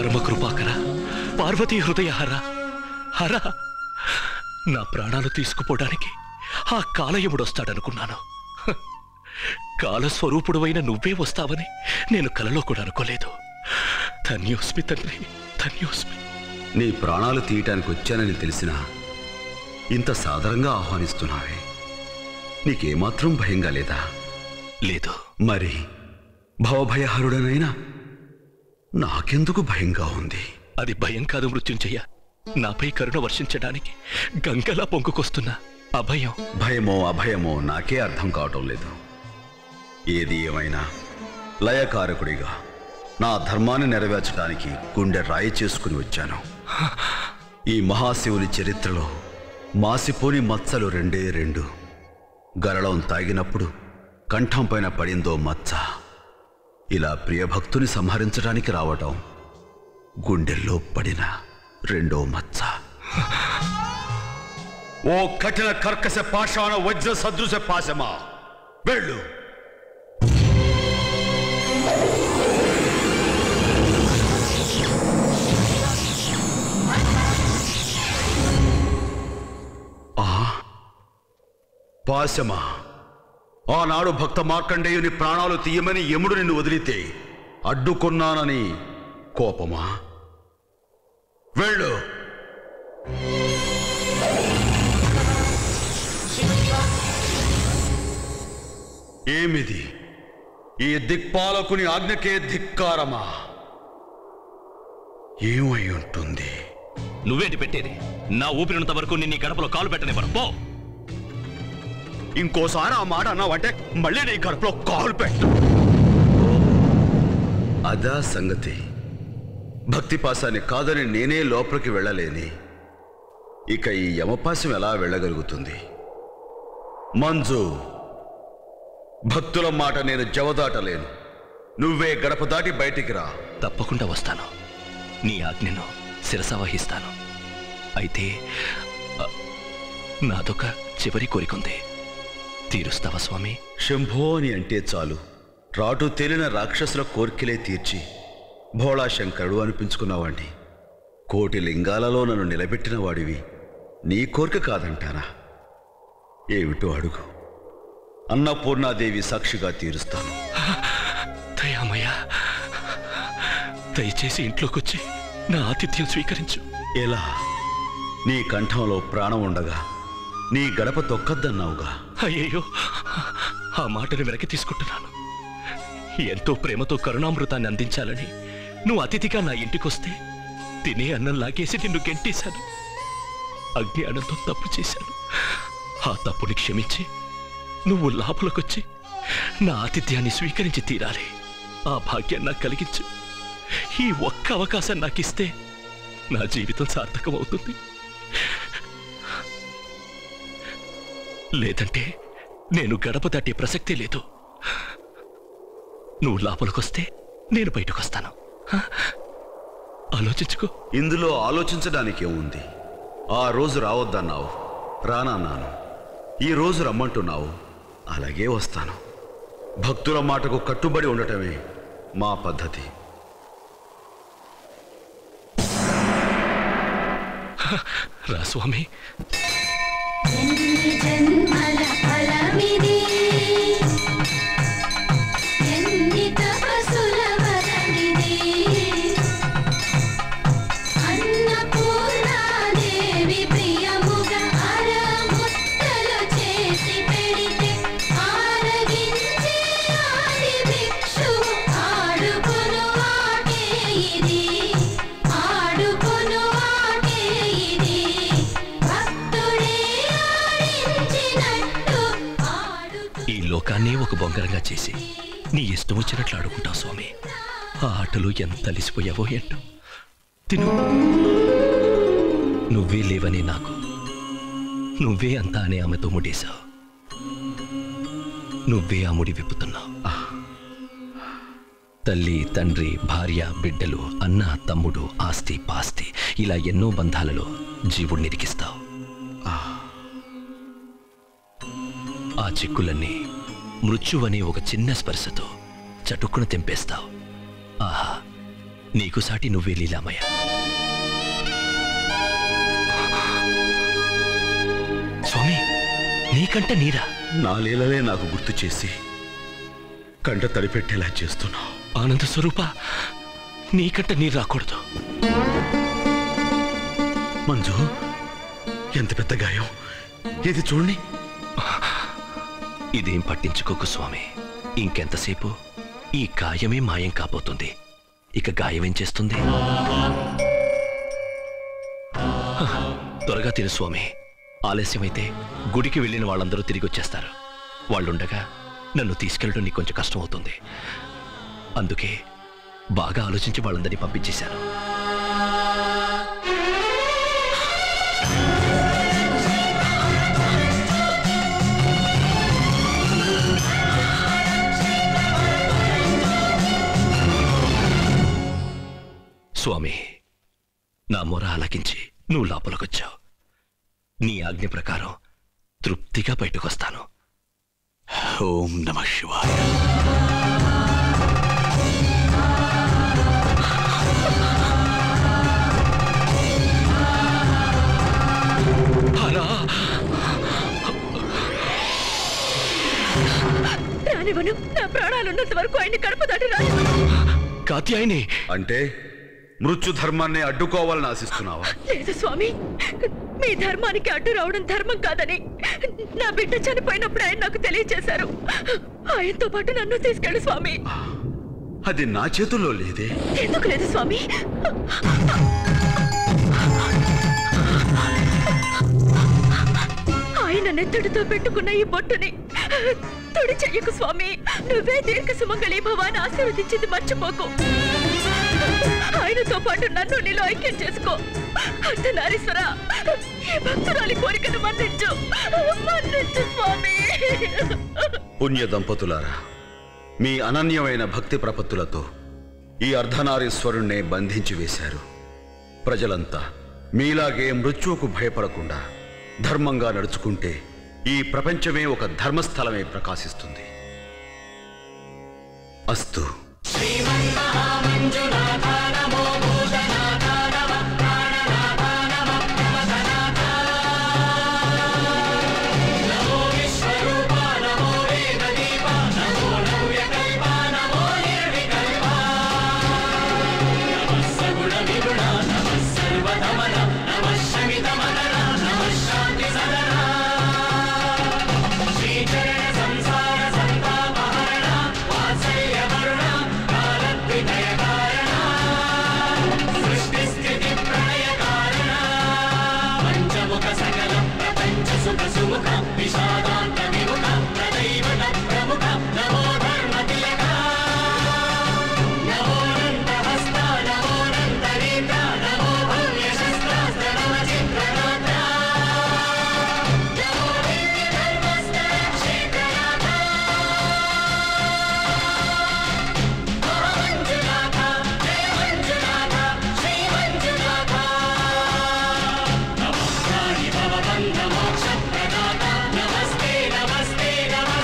పరమ కృపాకర పార్వతీ హృదయహర హర నా ప్రాణాలు తీసుకుపోవడానికి ఆ కాలయముడొస్తాడనుకున్నాను. కాలస్వరూపుడువైన నువ్వే వస్తావని నేను కలలో కూడా అనుకోలేదు. ధన్యోస్మి తండ్రి, ధన్యోస్మి. నీ ప్రాణాలు తీయటానికి వచ్చానని తెలిసినా ఇంత సాదరంగా ఆహ్వానిస్తున్నావే, నీకేమాత్రం భయంగా లేదా? లేదు. మరి భవభయహరుడనైనా నాకెందుకు భయంగా ఉంది? అది భయం కాదు మృత్యుంజయ, నాపై కరుణ వర్షించడానికి గంగలా పొంగుకొస్తున్న అభయం. భయమో అభయమో నాకే అర్థం కావటం లేదు. ఏది ఏమైనా లయకారకుడిగా నా ధర్మాన్ని నెరవేర్చడానికి గుండె రాయి చేసుకుని వచ్చాను. ఈ మహాశివుని చరిత్రలో మాసిపోని మచ్చలు రెండే రెండు. గరళం తాగినప్పుడు కంఠం పైన పడిందో మచ్చ. ఇలా ప్రియభక్తుని సంహరించడానికి రావటం గుండెల్లో పడిన రెండో మచ్చ. ఓ కఠిన కర్కశ పాషాణ వజ్ర సదృశ పాశమా, వెళ్ళు. పాశమా, ఆనాడు భక్త మార్కండేయుని ప్రాణాలు తీయమని యముడు నిన్ను వదిలితే అడ్డుకున్నానని కోపమా? వెళ్ళు. ఏమిది? ఈ దిక్పాలకుని ఆజ్ఞకే ధిక్కారమా? ఏమై ఉంటుంది? నువ్వేంటి పెట్టేది? నా ఊపిరినంత వరకు నిన్ను గడపలో కాలు పెట్టనివ్వను. పో. ఇంకోసారి ఆ మాట అన్నావంటే మళ్ళీ నీ గడపలో కాలు పెట్టు. అదా సంగతి. భక్తి పాశాన్ని కాదని నేనే లోపలికి వెళ్ళలేని ఇక ఈ యమపాశం ఎలా వెళ్ళగలుగుతుంది? మంజు, భక్తుల మాట నేను జవదాటలేను. నువ్వే గడప దాటి బయటికి రా. తప్పకుండా వస్తాను. నీ ఆజ్ఞను శిరసావహిస్తాను. అయితే నాదొక చివరి కోరికుంది, తీరుస్తావా స్వామి? శంభో అని అంటే చాలు రాటు తేలిన రాక్షసుల కోర్కెలే తీర్చి భోళాశంకరుడు అనిపించుకున్నవాణ్ణి. కోటి లింగాలలో నన్ను నిలబెట్టిన వాడివి. నీ కోరిక కాదంటానా? ఏమిటో అడుగు, అన్నపూర్ణాదేవి సాక్షిగా తీరుస్తాను. దయామయ్య, దయచేసి ఇంట్లోకొచ్చి నా ఆతిథ్యం స్వీకరించు. ఎలా? నీ కంఠంలో ప్రాణం ఉండగా నీ గడప తొక్కద్దన్నావుగా. అయ్యయ్యో, ఆ మాటను వెనక్కి తీసుకుంటున్నాను. ఎంతో ప్రేమతో కరుణామృతాన్ని అందించాలని నువ్వు అతిథిగా నా ఇంటికొస్తే తినే అన్నం లాగేసి నిన్ను గెంటేశాను. అజ్ఞానంతో తప్పు చేశాను. ఆ తప్పుని క్షమించి నువ్వు లోపలికొచ్చి నా ఆతిథ్యాన్ని స్వీకరించి తీరాలి. ఆ భాగ్యం నాకు కలిగించు. ఈ ఒక్క అవకాశం నాకిస్తే నా జీవితం సార్థకమవుతుంది. లేదంటే నేను గడప దాటే ప్రసక్తే లేదు. నువ్వు లోపలికొస్తే నేను బయటకొస్తాను. ఆలోచించుకో. ఇందులో ఆలోచించడానికేముంది? ఆ రోజు రావద్దన్నావు, రానన్నాను. ఈ రోజు రమ్మంటున్నావు, అలాగే వస్తాను. భక్తుల మాటకు కట్టుబడి ఉండటమే మా పద్ధతి. రా స్వామి. లోకాన్నే ఒక బొంగరంగా చేసి నీ ఇష్టం వచ్చినట్లు ఆడుకుంటావు స్వామి. ఆ ఆటలు ఎంత అలిసిపోయావో ఏంటో. తిను. నువ్వే లేవని నాకు, నువ్వే అంతా అనే ఆమెతో ముడేశావు. నువ్వే ఆ ముడి విప్పుతున్నావు. తల్లి, తండ్రి, భార్య, బిడ్డలు, అన్న, తమ్ముడు, ఆస్తి, పాస్తి, ఇలా ఎన్నో బంధాలలో జీవుడిని ఇరికిస్తావు. ఆ చిక్కులన్నీ మృత్యువనే ఒక చిన్న స్పర్శతో చటుక్కున తెంపేస్తావు. ఆహా, నీకు సాటి నువ్వే లీలామయ్య. స్వామి, నీకంట నీరా? నా లీలలే నాకు గుర్తు చేసి కంట తడిపెట్టేలా చేస్తున్నావు. ఆనంద స్వరూప, నీకంట నీరు రాకూడదు. మంజు, ఎంత పెద్ద గాయం! ఇది చూడండి. ఇదేం పట్టించుకోకు స్వామి. ఇంకెంతసేపు ఈ గాయమే మాయం కాబోతుంది. ఇక గాయమేం చేస్తుంది? త్వరగా తిను స్వామి. ఆలస్యమైతే గుడికి వెళ్ళిన వాళ్ళందరూ తిరిగి వచ్చేస్తారు. వాళ్ళుండగా నన్ను తీసుకెళ్ళడం నీకు కొంచెం కష్టం అవుతుంది. అందుకే బాగా ఆలోచించి వాళ్ళందరినీ పంపించేశాను. స్వామి, నా మొర ఆలకించి నువ్వు లోపలికొచ్చావు. నీ ఆజ్ఞ ప్రకారం తృప్తిగా బయటకొస్తాను. ఓం నమః శివాయ. రానివను. నా ప్రాణాలున్నంత వరకు ఆయన్ని కడుపు దాటి రానివను. కాత్యాయని అంటే మృత్యు ధర్మాన్ని అడ్డుకోవాలని ఆశిస్తున్నావా? లేదు స్వామి, మీ ధర్మానికి అడ్డు రావడం ధర్మం కాదని నా బిడ్డ చనిపోయినప్పుడు ఆయన నాకు తెలియచేశారు. ఆయనతో పాటు నన్ను తీసుకెళ్ళు స్వామి. అది నా చేతుల్లో లేదే. ఎందుకు లేదు స్వామి? ఆయన నెత్తడితో పెట్టుకున్న ఈ బొట్టుని తుడి చెయ్యకు స్వామి. నువ్వే దీర్ఘ సుమంగళి భవాన్ని ఆశీర్వదించింది మర్చిపోకు. ఆయనతో పాటు నన్ను నీలో ఐక్యం చేసుకో. అర్ధనారీశ్వర, ఈ భక్తురాలి కోరికను మన్నించు, మన్నించు స్వామి. పుణ్య దంపతులారా, మీ అనన్యమైన భక్తి ప్రపత్తులతో ఈ అర్ధనారీశ్వరుణ్ణే బంధించి వేశారు. ప్రజలంతా మీలాగే మృత్యువుకు భయపడకుండా ధర్మంగా నడుచుకుంటే ఈ ప్రపంచమే ఒక ధర్మస్థలమే ప్రకాశిస్తుంది. అస్తు.